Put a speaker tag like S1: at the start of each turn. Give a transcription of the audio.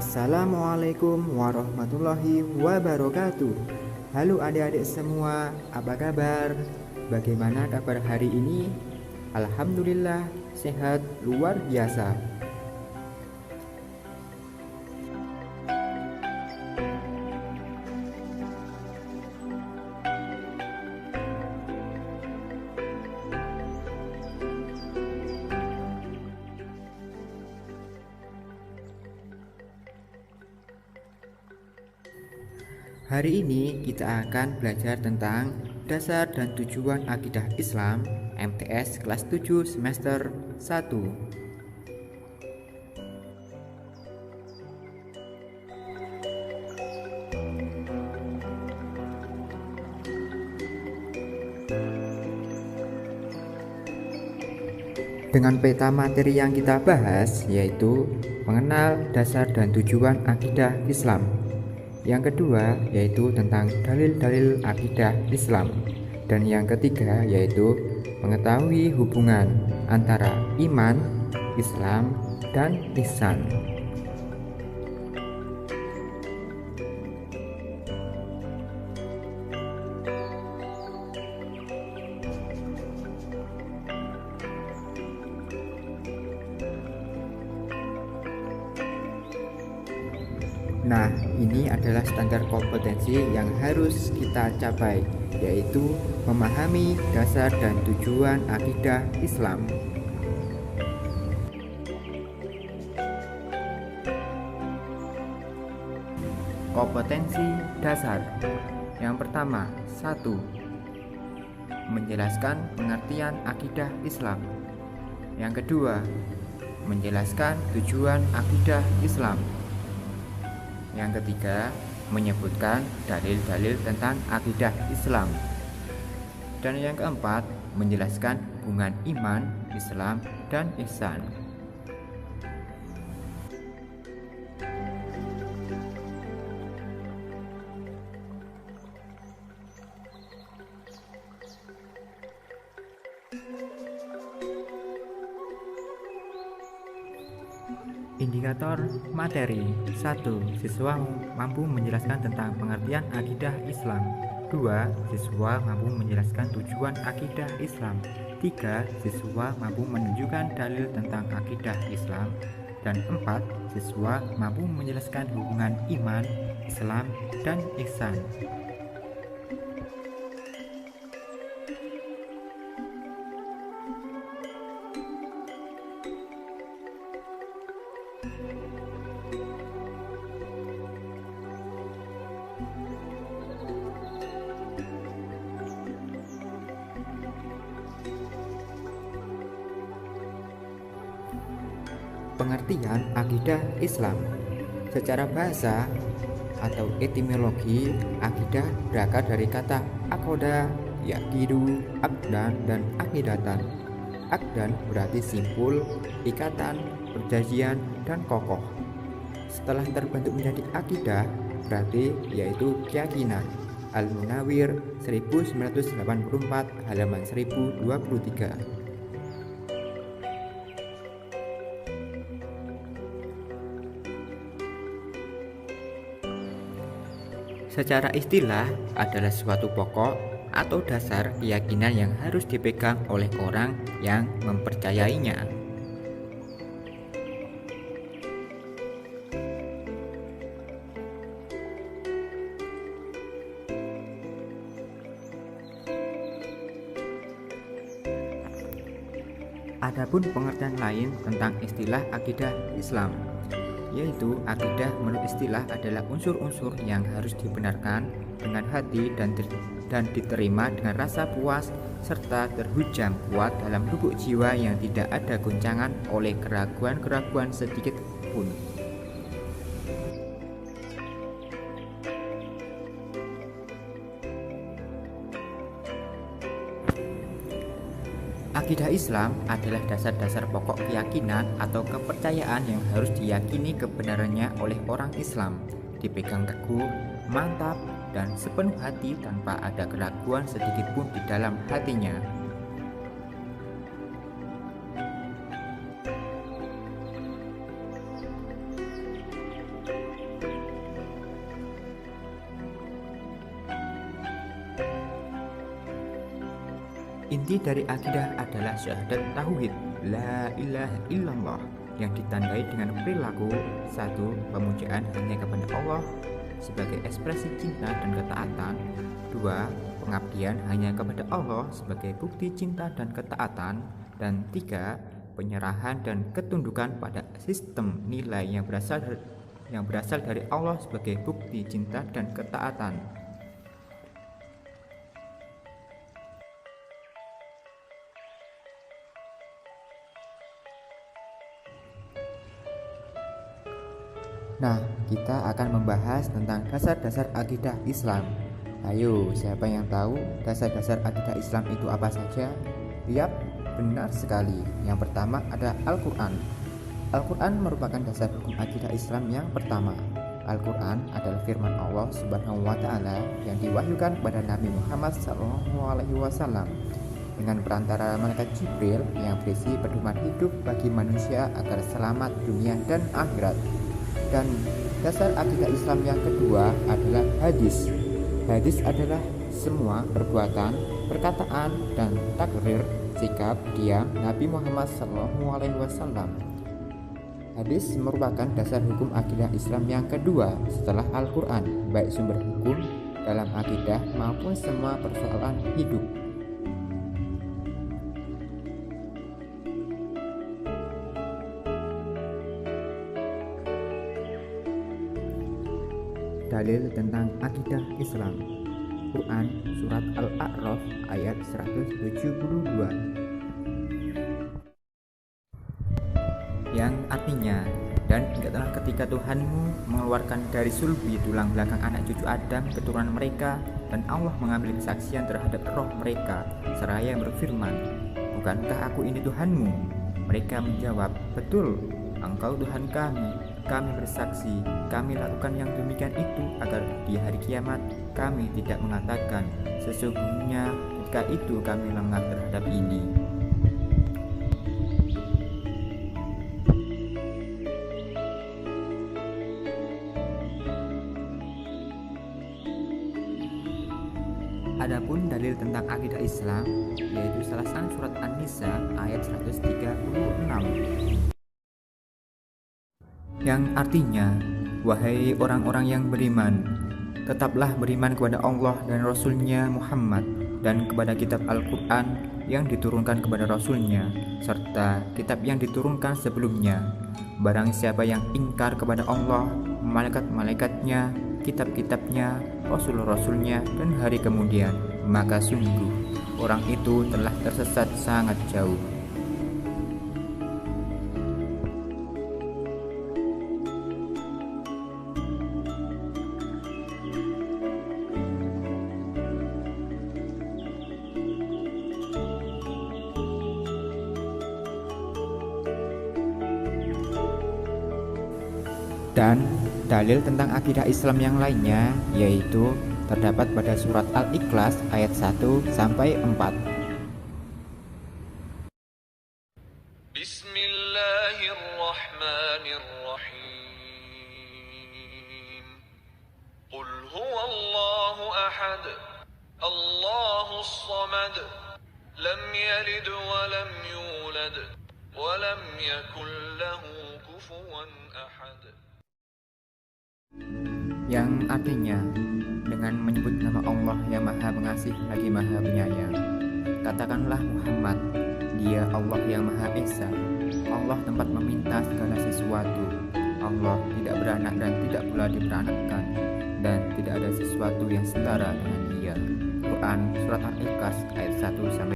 S1: Assalamualaikum warahmatullahi wabarakatuh. Halo adik-adik semua, apa kabar? Bagaimana kabar hari ini? Alhamdulillah, sehat luar biasa. Hari ini kita akan belajar tentang dasar dan tujuan akidah Islam MTS kelas 7 semester 1. Dengan peta materi yang kita bahas yaitu mengenal dasar dan tujuan akidah Islam. Yang kedua yaitu tentang dalil-dalil akidah Islam. Dan yang ketiga yaitu mengetahui hubungan antara iman, Islam, dan ihsan. Nah, ini adalah standar kompetensi yang harus kita capai, yaitu memahami dasar dan tujuan akidah Islam. Kompetensi dasar. Yang pertama, 1. Menjelaskan pengertian akidah Islam. Yang kedua, menjelaskan tujuan akidah Islam. Yang ketiga, menyebutkan dalil-dalil tentang akidah Islam. Dan yang keempat, menjelaskan hubungan iman, Islam, dan ihsan. Indikator materi. 1. Siswa mampu menjelaskan tentang pengertian akidah Islam. 2. Siswa mampu menjelaskan tujuan akidah Islam. 3. Siswa mampu menunjukkan dalil tentang akidah Islam. Dan 4. Siswa mampu menjelaskan hubungan iman, Islam, dan ihsan. Pengertian akidah Islam. Secara bahasa atau etimologi, akidah berakar dari kata akoda, yakidu, akdan, dan akidatan. Akdan berarti simpul, ikatan, perjanjian, dan kokoh. Setelah terbentuk menjadi akidah, berarti yaitu keyakinan. Al-Munawir 1984 halaman 1023. Secara istilah adalah suatu pokok atau dasar keyakinan yang harus dipegang oleh orang yang mempercayainya. Adapun pengertian lain tentang istilah akidah Islam, yaitu akidah menurut istilah adalah unsur-unsur yang harus dibenarkan dengan hati dan diterima dengan rasa puas serta terhujam kuat dalam lubuk jiwa yang tidak ada goncangan oleh keraguan-keraguan sedikit pun. Akidah Islam adalah dasar-dasar pokok keyakinan atau kepercayaan yang harus diyakini kebenarannya oleh orang Islam, dipegang teguh, mantap, dan sepenuh hati tanpa ada keraguan sedikit pun di dalam hatinya. Inti dari akidah adalah syahadat tauhid la ilaha illallah yang ditandai dengan perilaku 1. Pemujaan hanya kepada Allah sebagai ekspresi cinta dan ketaatan. 2. Pengabdian hanya kepada Allah sebagai bukti cinta dan ketaatan. Dan 3. Penyerahan dan ketundukan pada sistem nilai yang berasal dari Allah sebagai bukti cinta dan ketaatan. Nah, kita akan membahas tentang dasar-dasar akidah Islam. Ayo, siapa yang tahu dasar-dasar akidah Islam itu apa saja? Yap, benar sekali. Yang pertama ada Al-Quran. Al-Quran merupakan dasar hukum akidah Islam yang pertama. Al-Quran adalah firman Allah Subhanahu wa Ta'ala yang diwahyukan kepada Nabi Muhammad SAW dengan perantara malaikat Jibril yang berisi pedoman hidup bagi manusia agar selamat dunia dan akhirat. Dan dasar akidah Islam yang kedua adalah hadis. Hadis adalah semua perbuatan, perkataan, dan takrir, sikap, diam Nabi Muhammad SAW. Hadis merupakan dasar hukum akidah Islam yang kedua setelah Al-Quran, baik sumber hukum dalam akidah maupun semua persoalan hidup. Dalil tentang akidah Islam. Quran Surat Al-A'raf ayat 172 yang artinya, dan ingatlah ketika Tuhanmu mengeluarkan dari sulbi tulang belakang anak cucu Adam keturunan mereka, dan Allah mengambil kesaksian terhadap roh mereka seraya berfirman, bukankah aku ini Tuhanmu? Mereka menjawab, betul, Engkau Tuhan kami bersaksi, kami lakukan yang demikian itu agar di hari kiamat kami tidak mengatakan, sesungguhnya ketika itu kami lengah terhadap ini. Adapun dalil tentang akidah Islam yaitu salah satu surat An-Nisa ayat 136 yang artinya, wahai orang-orang yang beriman, tetaplah beriman kepada Allah dan Rasul-Nya Muhammad dan kepada kitab Al-Quran yang diturunkan kepada Rasul-Nya serta kitab yang diturunkan sebelumnya. Barang siapa yang ingkar kepada Allah, malaikat-malaikatnya, kitab-kitabnya, Rasul-Rasulnya, dan hari kemudian, maka sungguh orang itu telah tersesat sangat jauh. Dan dalil tentang akidah Islam yang lainnya yaitu terdapat pada surat Al-Ikhlas ayat 1-4.
S2: Bismillahirrahmanirrahim. Qul huwallahu ahad, Allahus samad, lam yalid wa lam yulad, wa lam yakul lahu kufuwan ahad.
S1: Yang artinya, dengan menyebut nama Allah yang Maha Pengasih lagi Maha Penyayang, katakanlah Muhammad, Dia Allah yang Maha Esa, Allah tempat meminta segala sesuatu, Allah tidak beranak dan tidak pula diperanakkan, dan tidak ada sesuatu yang setara dengan Dia. Quran Surat Al-Ikhlas ayat 1-4.